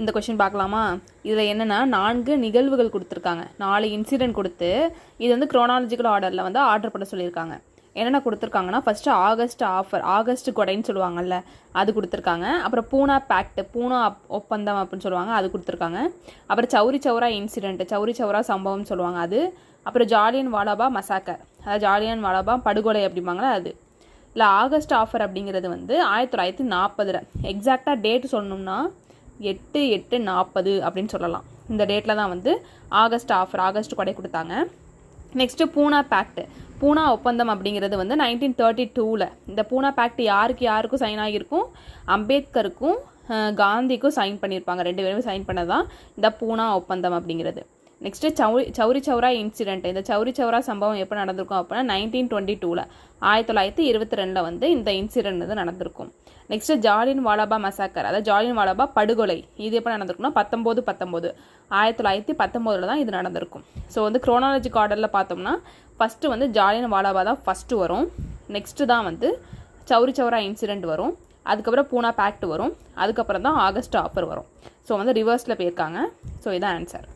இந்த கொஷின் பார்க்கலாமா? இதில் என்னென்னா 4 நிகழ்வுகள் கொடுத்துருக்காங்க, 4 இன்சிடென்ட் கொடுத்து இது வந்து குரோனாலஜிக்கல் ஆர்டரில் வந்து ஆர்டர் பண்ண சொல்லியிருக்காங்க. என்னென்ன கொடுத்துருக்காங்கன்னா, ஃபஸ்ட்டு ஆகஸ்ட் ஆஃபர், ஆகஸ்ட் கொடைன்னு சொல்லுவாங்கல்ல, அது கொடுத்துருக்காங்க. அப்புறம் பூனா பேக்ட், பூனா ஒப்பந்தம் அப்படின்னு சொல்லுவாங்க, அது கொடுத்துருக்காங்க. அப்புறம் சௌரி சௌரா இன்சிடென்ட், சௌரி சௌரா சம்பவம் சொல்லுவாங்க அது. அப்புறம் ஜாலியன் வாலாபா மசாக்கர், அதாவது ஜாலியன் வாலாபா படுகொலை அப்படிம்பாங்களா அது. இல்லை ஆகஸ்ட் ஆஃபர் அப்படிங்கிறது வந்து 1940, எக்ஸாக்டாக டேட்டு சொல்லணும்னா 8/8/40 அப்படின்னு சொல்லலாம். இந்த டேட்டில் தான் வந்து ஆகஸ்ட் ஆஃபர், ஆகஸ்ட் கொடை கொடுத்தாங்க. நெக்ஸ்ட்டு பூனா பேக்ட், பூனா ஒப்பந்தம் அப்படிங்கிறது வந்து 1932. இந்த பூனா பேக்ட் யாருக்கும் சைன் ஆகியிருக்கும்? அம்பேத்கருக்கும் காந்திக்கும் சைன் பண்ணியிருப்பாங்க, 2 பேருமே சைன் பண்ணதான் இந்த பூனா ஒப்பந்தம் அப்படிங்கிறது. நெக்ஸ்ட்டு சௌரி சௌரா இன்சிடென்ட், இந்த சௌரி சௌரா சம்பவம் எப்போ நடந்திருக்கும் அப்படின்னா 1922, 1922 வந்து இந்த இன்சிடென்ட் வந்து நடந்திருக்கும். நெக்ஸ்ட்டு ஜாலியன் வாலாபா மசாக்கர், அதாவது ஜாலியன் வாலாபா படுகொலை, இது எப்போ நடந்திருக்குன்னா 1919 தான் இது நடந்திருக்கும். ஸோ வந்து குரோனாலஜிக் ஆர்டரில் பார்த்தோம்னா ஃபஸ்ட்டு வந்து ஜாலியன் வாலாபா தான் ஃபஸ்ட்டு வரும். நெக்ஸ்ட்டு தான் வந்து சௌரி சௌரா இன்சிடென்ட் வரும், அதுக்கப்புறம் பூனா பேக்ட் வரும், அதுக்கப்புறம் தான் ஆகஸ்ட் ஆஃபர் வரும். ஸோ வந்து ரிவர்ஸில் போயிருக்காங்க. ஸோ இதான் ஆன்சர்.